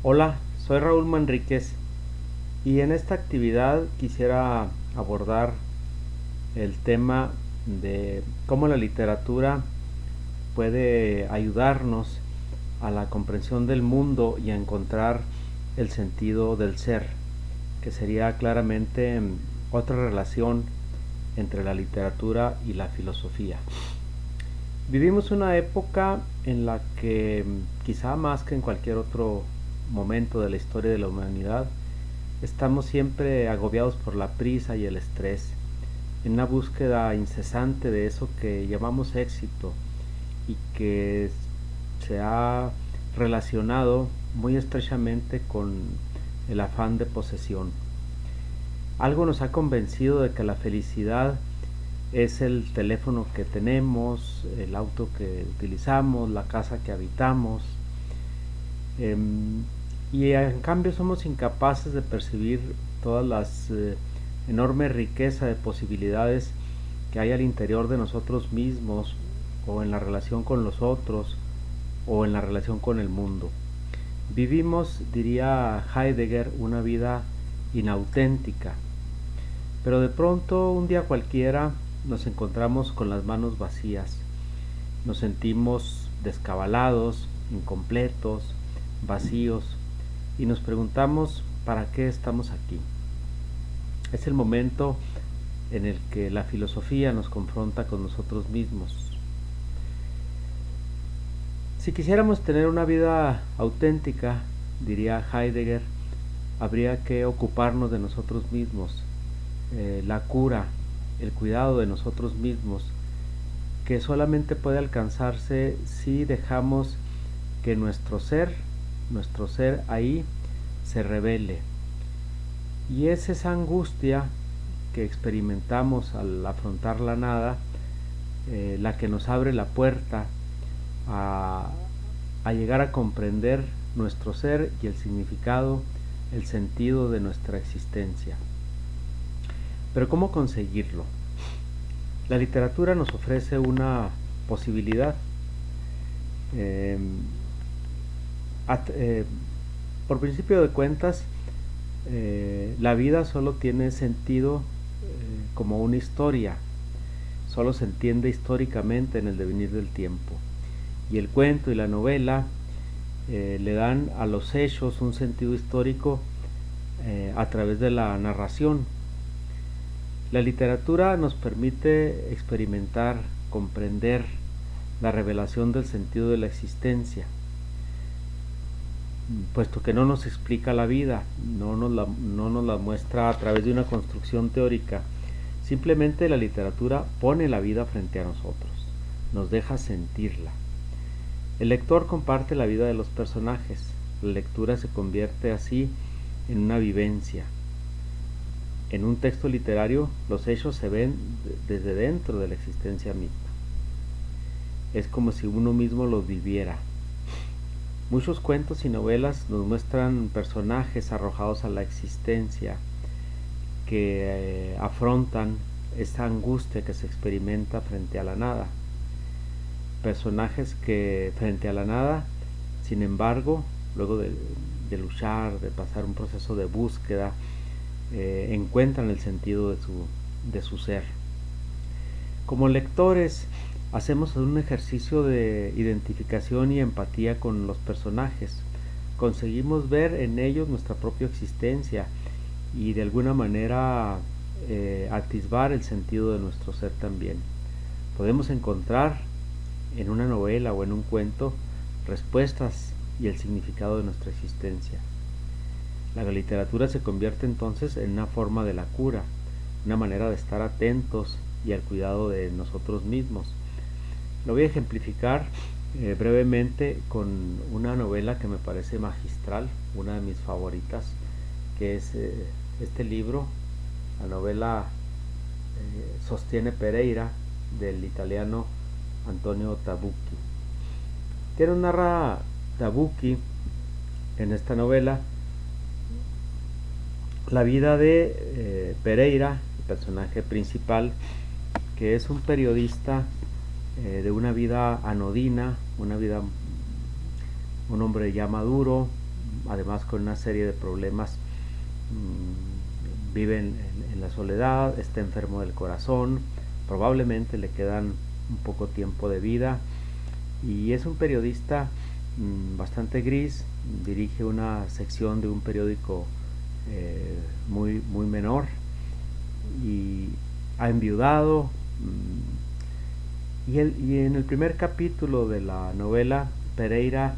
Hola, soy Raúl Manríquez y en esta actividad quisiera abordar el tema de cómo la literatura puede ayudarnos a la comprensión del mundo y a encontrar el sentido del ser, que sería claramente otra relación entre la literatura y la filosofía. Vivimos una época en la que, quizá más que en cualquier otro momento de la historia de la humanidad, estamos siempre agobiados por la prisa y el estrés, en una búsqueda incesante de eso que llamamos éxito y que se ha relacionado muy estrechamente con el afán de posesión. Algo nos ha convencido de que la felicidad es el teléfono que tenemos, el auto que utilizamos, la casa que habitamos. Eh, y en cambio somos incapaces de percibir todas las enorme riqueza de posibilidades que hay al interior de nosotros mismos o en la relación con los otros o en la relación con el mundo. Vivimos, diría Heidegger, una vida inauténtica, pero de pronto un día cualquiera nos encontramos con las manos vacías, nos sentimos descabalados, incompletos, vacíos y nos preguntamos ¿para qué estamos aquí? Es el momento en el que la filosofía nos confronta con nosotros mismos. Si quisiéramos tener una vida auténtica, diría Heidegger, habría que ocuparnos de nosotros mismos, la cura, el cuidado de nosotros mismos, que solamente puede alcanzarse si dejamos que nuestro ser ahí se revele. Y es esa angustia que experimentamos al afrontar la nada, la que nos abre la puerta a, a llegar a comprender nuestro ser y el significado, el sentido de nuestra existencia. Pero ¿cómo conseguirlo? La literatura nos ofrece una posibilidad. Eh, por principio de cuentas, la vida solo tiene sentido como una historia, solo se entiende históricamente en el devenir del tiempo. Y el cuento y la novela le dan a los hechos un sentido histórico a través de la narración. La literatura nos permite experimentar, comprender la revelación del sentido de la existencia, puesto que no nos explica la vida, no nos la muestra a través de una construcción teórica. Simplemente la literatura pone la vida frente a nosotros, nos deja sentirla. El lector comparte la vida de los personajes, la lectura se convierte así en una vivencia. En un texto literario los hechos se ven desde dentro de la existencia misma. Es como si uno mismo los viviera. Muchos cuentos y novelas nos muestran personajes arrojados a la existencia que afrontan esta angustia que se experimenta frente a la nada. Personajes que frente a la nada, sin embargo, luego de luchar, de pasar un proceso de búsqueda, encuentran el sentido de su ser. Como lectores, hacemos un ejercicio de identificación y empatía con los personajes. Conseguimos ver en ellos nuestra propia existencia y de alguna manera atisbar el sentido de nuestro ser también. Podemos encontrar en una novela o en un cuento respuestas y el significado de nuestra existencia. La literatura se convierte entonces en una forma de la cura, una manera de estar atentos y al cuidado de nosotros mismos. Lo voy a ejemplificar brevemente con una novela que me parece magistral, una de mis favoritas, que es este libro, la novela Sostiene Pereira, del italiano Antonio Tabucchi. ¿Qué nos narra Tabucchi en esta novela? La vida de Pereira, el personaje principal, que es un periodista de una vida anodina, un hombre ya maduro, además con una serie de problemas. Vive en la soledad, está enfermo del corazón, probablemente le quedan un poco tiempo de vida, y es un periodista bastante gris. Dirige una sección de un periódico muy menor, y ha enviudado. Y en el primer capítulo de la novela, Pereira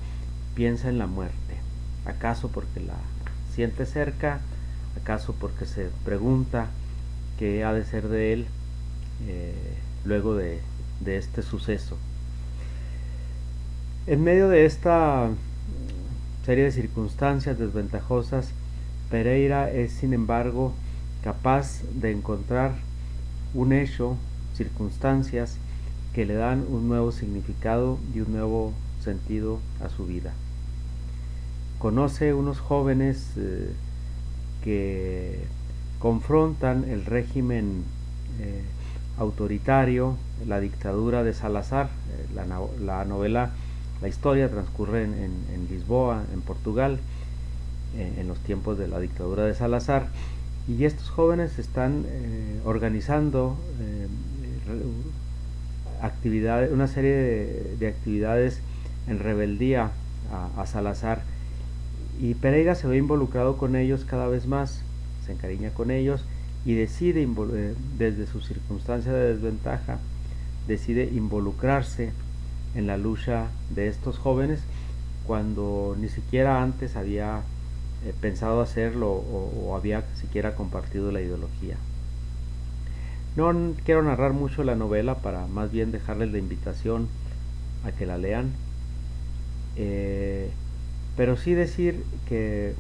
piensa en la muerte, acaso porque la siente cerca, acaso porque se pregunta qué ha de ser de él luego de este suceso. En medio de esta serie de circunstancias desventajosas, Pereira es, sin embargo, capaz de encontrar un hecho, circunstancias que le dan un nuevo significado y un nuevo sentido a su vida. Conoce unos jóvenes que confrontan el régimen autoritario, la dictadura de Salazar. La novela, la historia transcurre en Lisboa, en Portugal, en los tiempos de la dictadura de Salazar, y estos jóvenes están organizando actividades, una serie de actividades en rebeldía a Salazar, y Pereira se ve involucrado con ellos cada vez más, se encariña con ellos y decide, desde su circunstancia de desventaja, decide involucrarse en la lucha de estos jóvenes cuando ni siquiera antes había pensado hacerlo o había siquiera compartido la ideología. No quiero narrar mucho la novela para más bien dejarles la invitación a que la lean, pero sí decir que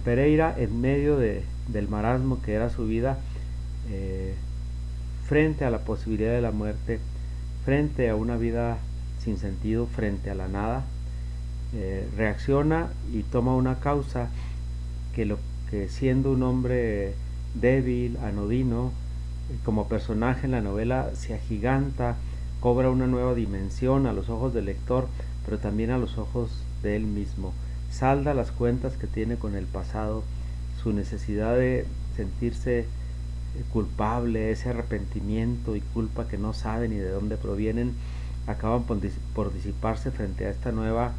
Pereira, en medio del marasmo que era su vida, frente a la posibilidad de la muerte, frente a una vida sin sentido, frente a la nada, reacciona y toma una causa que siendo un hombre débil, anodino, como personaje en la novela se agiganta, cobra una nueva dimensión a los ojos del lector, pero también a los ojos de él mismo. Salda las cuentas que tiene con el pasado, su necesidad de sentirse culpable, ese arrepentimiento y culpa que no sabe ni de dónde provienen, acaban por disiparse frente a esta nueva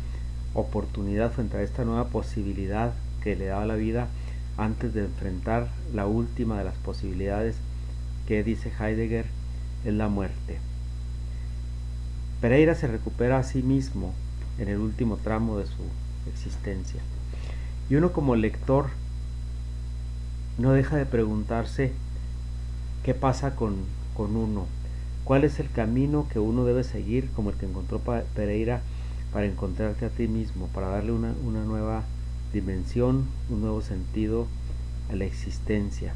oportunidad, frente a esta nueva posibilidad que le da la vida, antes de enfrentar la última de las posibilidades, que, dice Heidegger, es la muerte. Pereira se recupera a sí mismo en el último tramo de su existencia, y uno como lector no deja de preguntarse qué pasa con uno, cuál es el camino que uno debe seguir, como el que encontró Pereira, para encontrarte a ti mismo, para darle una nueva dimensión, un nuevo sentido a la existencia,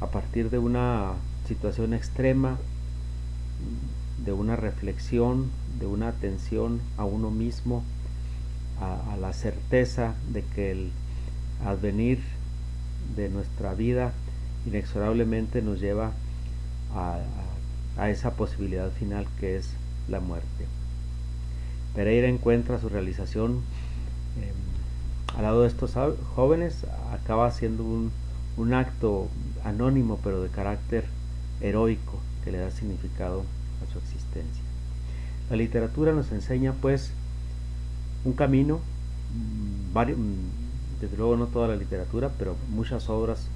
a partir de una situación extrema, de una reflexión, de una atención a uno mismo, a la certeza de que el advenir de nuestra vida inexorablemente nos lleva a esa posibilidad final que es la muerte. Pereira encuentra su realización al lado de estos jóvenes, acaba haciendo un acto anónimo pero de carácter heroico que le da significado a su existencia. La literatura nos enseña pues un camino, desde luego no toda la literatura, pero muchas obras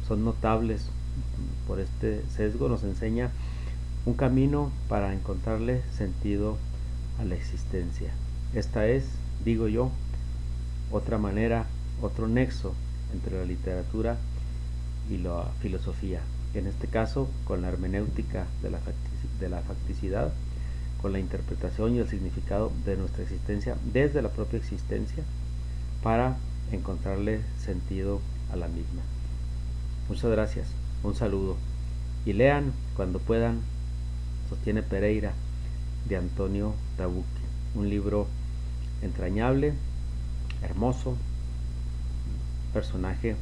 son notables por este sesgo, nos enseña un camino para encontrarle sentido a la existencia. Esta es, digo yo, otra manera, otro nexo entre la literatura y la filosofía, en este caso con la hermenéutica de la facticidad, con la interpretación y el significado de nuestra existencia desde la propia existencia, para encontrarle sentido a la misma. Muchas gracias, un saludo, y lean cuando puedan Sostiene Pereira, de Antonio Tabucchi, un libro entrañable, hermoso, personaje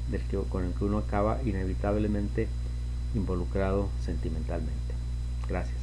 con el que uno acaba inevitablemente involucrado sentimentalmente. Gracias.